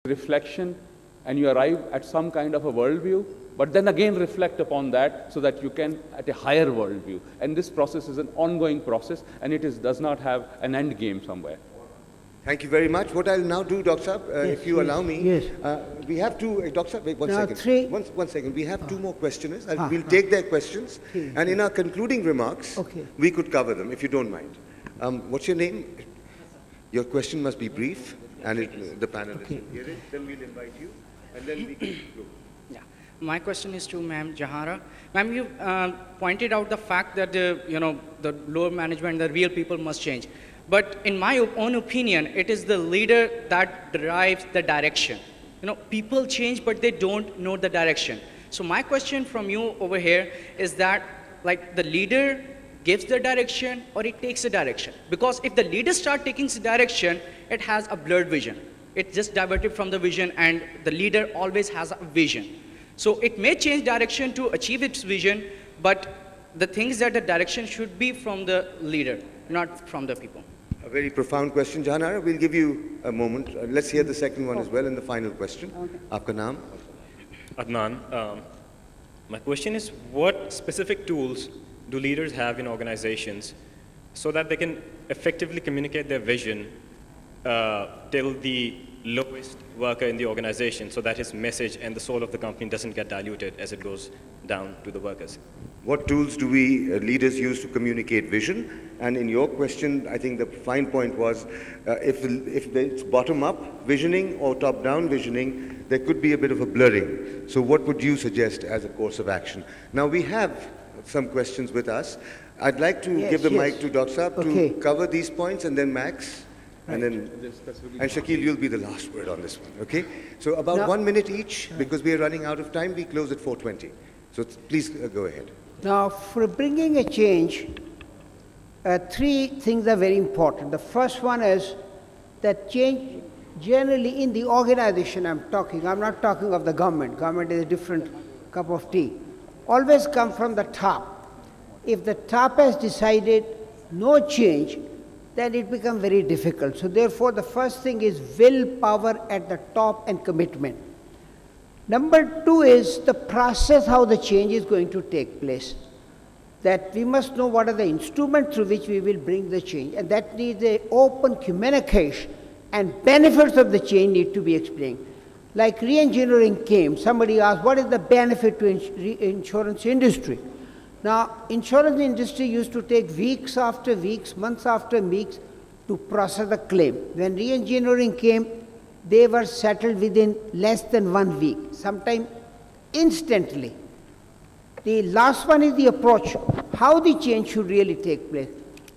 reflection and you arrive at some kind of a worldview, but then again reflect upon that so that you can at a higher worldview. And this process is an ongoing process, and does not have an end game somewhere. Thank you very much. What I'll now do, Dr. Saab, if you allow me, we have two, Dr. Saab, wait one second. One second. We have two more questioners. We'll take their questions, and in our concluding remarks, we could cover them, if you don't mind. What's your name? Your question must be brief, and the panelists will hear it. Then we'll invite you, and then we can go. Yeah. My question is to Ma'am Jahara. Ma'am, you pointed out the fact that the lower management, the real people must change. But in my own opinion, it is the leader that drives the direction. People change, but they don't know the direction. So my question from you over here is that, like, the leader gives the direction or it takes the direction? Because if the leader starts taking the direction, it has a blurred vision. It's just diverted from the vision, and the leader always has a vision. So it may change direction to achieve its vision, but the thing is that the direction should be from the leader, not from the people. A very profound question, Jahanara. We'll give you a moment. Let's hear the second one as well, and the final question. Aapka naam? Adnan. My question is, what specific tools do leaders have in organizations so that they can effectively communicate their vision till the lowest worker in the organization, so that his message and the soul of the company doesn't get diluted as it goes down to the workers? What tools do we leaders use to communicate vision? And in your question, I think the fine point was, if it's bottom-up visioning or top-down visioning, there could be a bit of a blurring. So what would you suggest as a course of action? Now, we have some questions with us. I'd like to give the mic to Dr. Saab to cover these points, and then Max, and then Shakil, you'll be the last word on this one, okay? So about 1 minute each, because we are running out of time. We close at 4:20. So please go ahead. Now, for bringing a change, three things are very important. The first one is that change generally in the organization I'm not talking of the government. Government is a different cup of tea. Always come from the top. If the top has decided no change, then it becomes very difficult. So therefore, the first thing is willpower at the top and commitment. Number two is the process, how the change is going to take place. That we must know what are the instruments through which we will bring the change, and that needs an open communication, and benefits of the change need to be explained. Like re-engineering came, somebody asked, what is the benefit to insurance industry? Now, insurance industry used to take weeks after weeks, months after weeks to process the claim. When re-engineering came, they were settled within less than 1 week, sometimes instantly. The last one is the approach, how the change should really take place.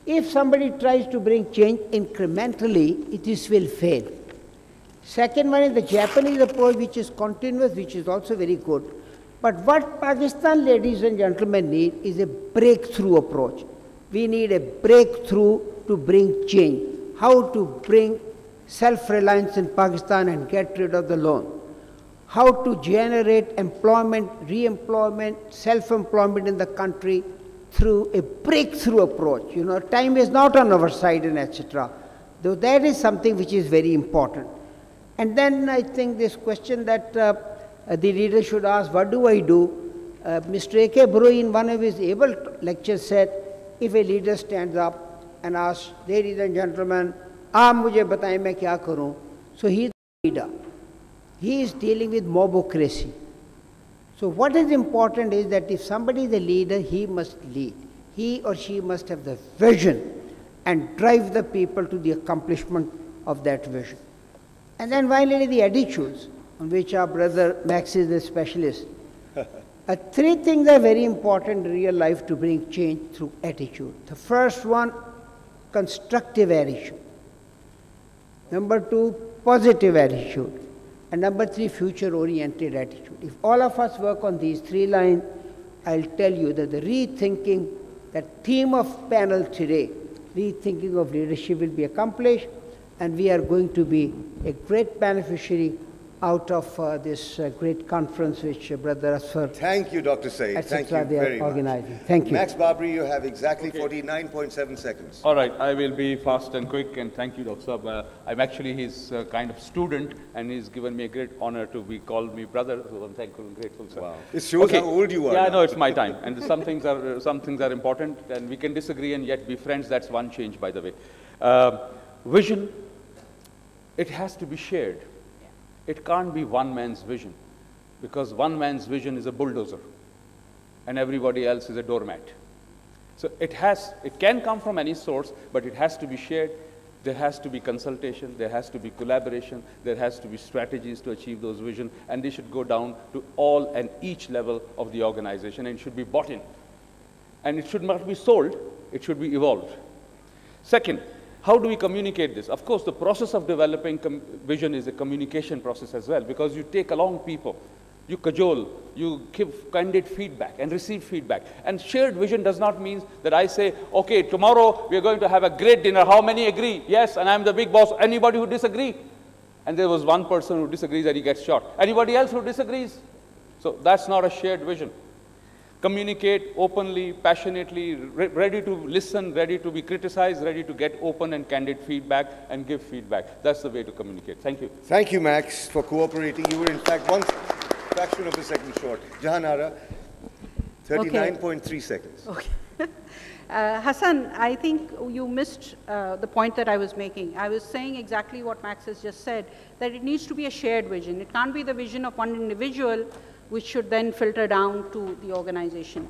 If somebody tries to bring change incrementally, it will fail. Second one is the Japanese approach, which is continuous, which is also very good. But what Pakistan, ladies and gentlemen, need is a breakthrough approach. We need a breakthrough to bring change. How to bring self-reliance in Pakistan and get rid of the loan. How to generate employment, re-employment, self-employment in the country through a breakthrough approach. Time is not on our side, and etc. Though that is something which is very important. And then I think this question that the leader should ask, what do I do? Mr. A.K. Buroi in one of his able lectures said, if a leader stands up and asks, ladies and gentlemen, aap mujhe bataye main kya karu? So he is the leader. He is dealing with mobocracy. So what is important is that if somebody is a leader, he must lead. He or she must have the vision and drive the people to the accomplishment of that vision. And then finally the attitudes, on which our brother Max is the specialist. Three things are very important in real life to bring change through attitude. The first one, constructive attitude. Number two, positive attitude. And number three, future-oriented attitude. If all of us work on these three lines, I'll tell you that the rethinking, that theme of panel today, rethinking of leadership will be accomplished, and we are going to be a great beneficiary out of this great conference which Brother Asfar, Thank you, Dr. Said. Thank you etc. they very are much. organizing. Thank you. Max Barbary, you have exactly 49.7 seconds. All right, I will be fast and quick, and thank you, Dr. Saab. I'm actually his kind of student, and he's given me a great honor to be called me brother, so I'm thankful and grateful, sir. Wow. It shows how old you are. Yeah, I now. know, it's my time, and some things are important, and we can disagree and yet be friends. That's one change, by the way. Vision, it has to be shared. It can't be one man's vision, because one man's vision is a bulldozer, and everybody else is a doormat. So it can come from any source, but it has to be shared. There has to be consultation, there has to be collaboration, there has to be strategies to achieve those visions, and they should go down to all and each level of the organization, and it should be bought in. And it should not be sold, it should be evolved. Second, how do we communicate this? Of course, the process of developing vision is a communication process as well, because you take along people, you cajole, you give candid feedback and receive feedback. And shared vision does not mean that I say, okay, tomorrow we are going to have a great dinner. How many agree? Yes, and I'm the big boss. Anybody who disagree? And there was one person who disagrees and he gets shot. Anybody else who disagrees? So that's not a shared vision. Communicate openly, passionately, ready to listen, ready to be criticized, ready to get open and candid feedback and give feedback. That's the way to communicate. Thank you. Thank you, Max, for cooperating. You were, in fact, one fraction of a second short. Jahanara, 39.3 seconds. Okay. Hassan, I think you missed the point that I was making. I was saying exactly what Max has just said, that it needs to be a shared vision. It can't be the vision of one individual, which should then filter down to the organization.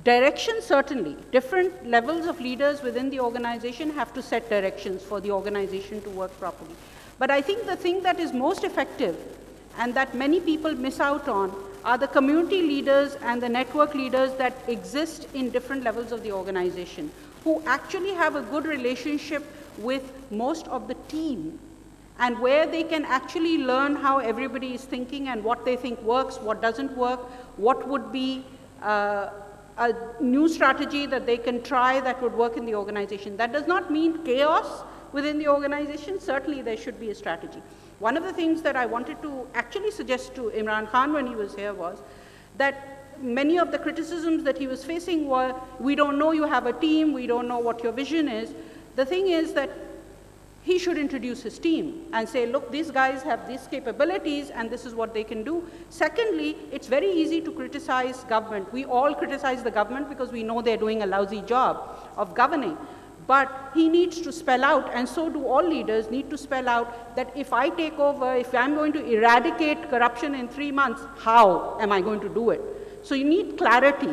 Direction, certainly. Different levels of leaders within the organization have to set directions for the organization to work properly. But I think the thing that is most effective and that many people miss out on are the community leaders and the network leaders that exist in different levels of the organization, who actually have a good relationship with most of the team, and where they can actually learn how everybody is thinking and what they think works, what doesn't work, what would be a new strategy that they can try that would work in the organization. That does not mean chaos within the organization. Certainly there should be a strategy. One of the things that I wanted to actually suggest to Imran Khan when he was here was that many of the criticisms that he was facing were, we don't know you have a team, we don't know what your vision is. The thing is that he should introduce his team and say, look, these guys have these capabilities and this is what they can do. Secondly, it's very easy to criticize government. We all criticize the government because we know they're doing a lousy job of governing. But he needs to spell out, and so do all leaders need to spell out, that if I take over, if I'm going to eradicate corruption in 3 months, how am I going to do it? So you need clarity.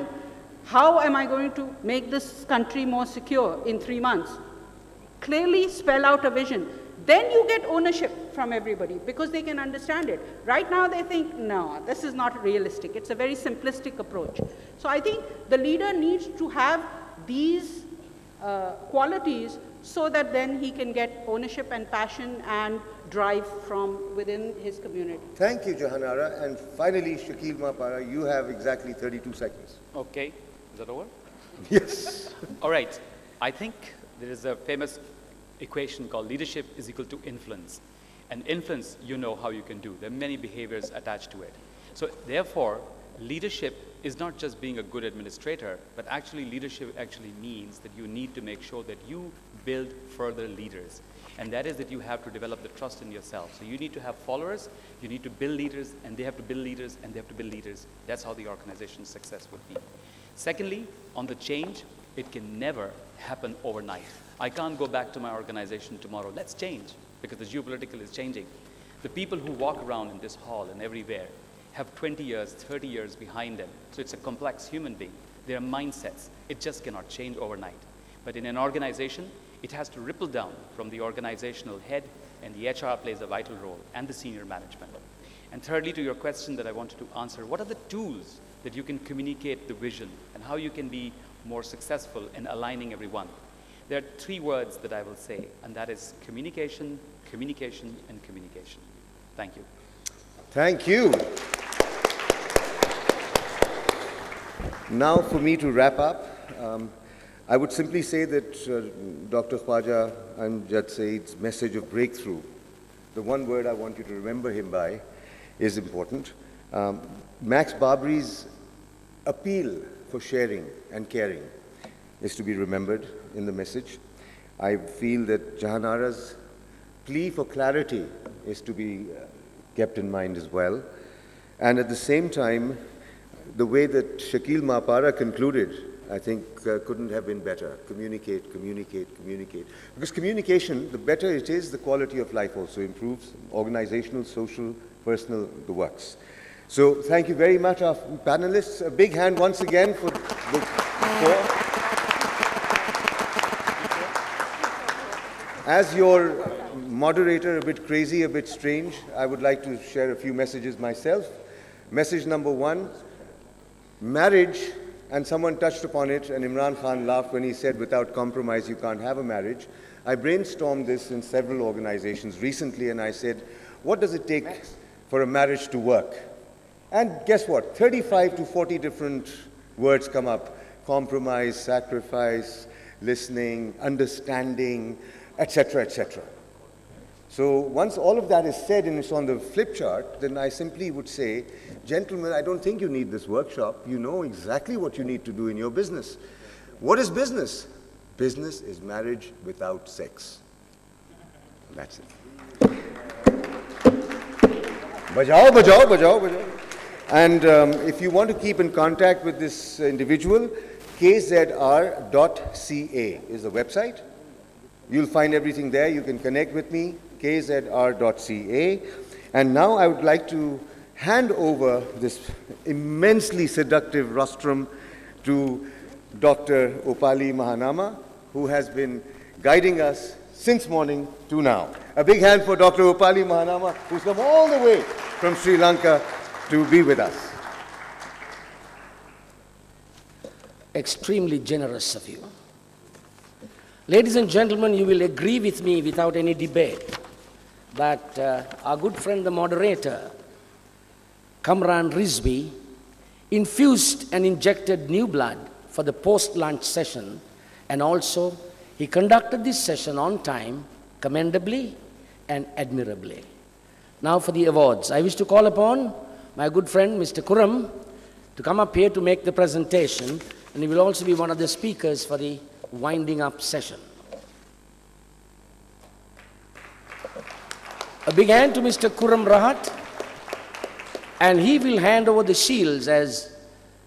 How am I going to make this country more secure in 3 months? Clearly spell out a vision. Then you get ownership from everybody because they can understand it. Right now they think, no, this is not realistic. It's a very simplistic approach. So I think the leader needs to have these qualities so that then he can get ownership and passion and drive from within his community. Thank you, Jahanara. And finally, Shakil Mahapara, you have exactly 32 seconds. Okay. Is that over? Yes. All right. I think there is a famous equation called leadership is equal to influence. And influence, you know how you can do. There are many behaviors attached to it. So therefore, leadership is not just being a good administrator, but actually leadership actually means that you need to make sure that you build further leaders. And that is that you have to develop the trust in yourself. So you need to have followers, you need to build leaders, and they have to build leaders, and they have to build leaders. That's how the organization's success would be. Secondly, on the change, it can never happen overnight. I can't go back to my organization tomorrow. Let's change, because the geopolitical is changing. The people who walk around in this hall and everywhere have 20 years, 30 years behind them. So it's a complex human being. There are mindsets. It just cannot change overnight. But in an organization, it has to ripple down from the organizational head, and the HR plays a vital role, and the senior management. And thirdly, to your question that I wanted to answer, what are the tools that you can communicate the vision and how you can be more successful in aligning everyone? There are 3 words that I will say, and that is communication, communication, and communication. Thank you. Thank you. Now, for me to wrap up, I would simply say that Dr. Khwaja Amjad Said's message of breakthrough the one word I want you to remember him by is important. Max Barbary's appeal for sharing and caring is to be remembered in the message. I feel that Jahanara's plea for clarity is to be kept in mind as well. And at the same time, the way that Shakil Mapara concluded, I think couldn't have been better. Communicate, communicate, communicate. Because communication, the better it is, the quality of life also improves. Organizational, social, personal, the works. So thank you very much, our panelists. A big hand once again for the four. As your moderator, a bit crazy, a bit strange, I would like to share a few messages myself. Message number one, marriage, and someone touched upon it, and Imran Khan laughed when he said, without compromise, you can't have a marriage. I brainstormed this in several organizations recently, and I said, what does it take for a marriage to work? And guess what? 35 to 40 different words come up. Compromise, sacrifice, listening, understanding, etc., etc. So once all of that is said and it's on the flip chart, then I simply would say, gentlemen, I don't think you need this workshop. You know exactly what you need to do in your business. What is business? Business is marriage without sex. That's it. Bajao, bajao, bajao, bajao. And if you want to keep in contact with this individual, kzr.ca is the website. You'll find everything there. You can connect with me, kzr.ca. And now I would like to hand over this immensely seductive rostrum to Dr. Opali Mahanama, who has been guiding us since morning to now. A big hand for Dr. Opali Mahanama, who's come all the way from Sri Lanka to be with us. Extremely generous of you. Ladies and gentlemen, you will agree with me without any debate that our good friend, the moderator, Kamran Rizvi, infused and injected new blood for the post-lunch session, and also he conducted this session on time, commendably and admirably. Now for the awards. I wish to call upon my good friend, Mr. Khurram, to come up here to make the presentation, and he will also be one of the speakers for the winding up session. A big hand to Mr. Khurram Rahat, and he will hand over the shields as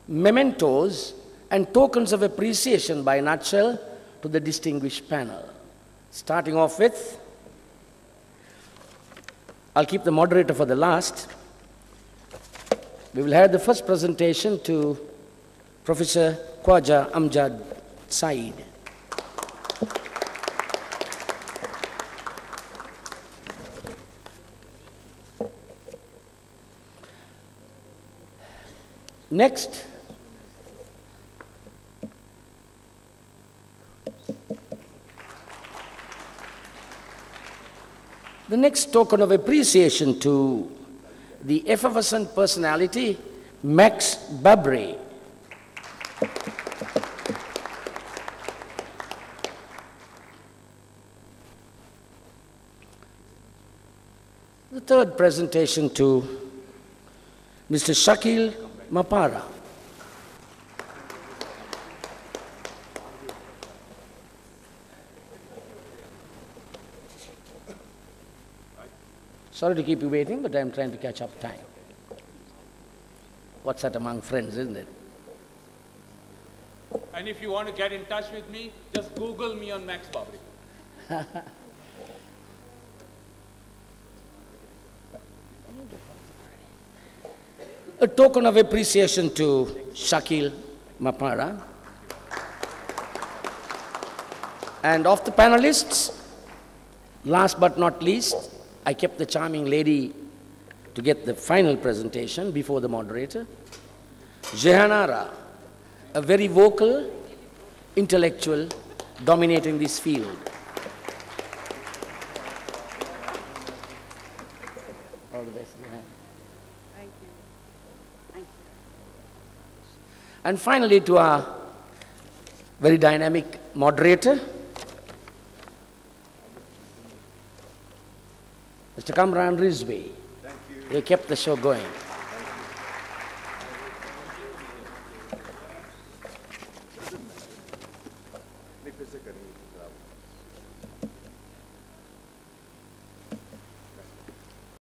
mementos and tokens of appreciation by nutshell to the distinguished panel. Starting off with, I'll keep the moderator for the last. We will have the first presentation to Professor Khwaja Amjad Saeed. Next, the next token of appreciation to the effervescent personality, Max Barbary. The third presentation to Mr. Shakil Mapara. Sorry to keep you waiting, but I'm trying to catch up time. What's that among friends, isn't it? And if you want to get in touch with me, just Google me on Max Barbary. A token of appreciation to Shakil Mapara. And of the panelists, last but not least, I kept the charming lady to get the final presentation before the moderator. Jahanara, a very vocal intellectual dominating this field. All the best. Thank you. Thank you. And finally, to our very dynamic moderator, Mr. Kamran Rizvi. Thank you. You kept the show going.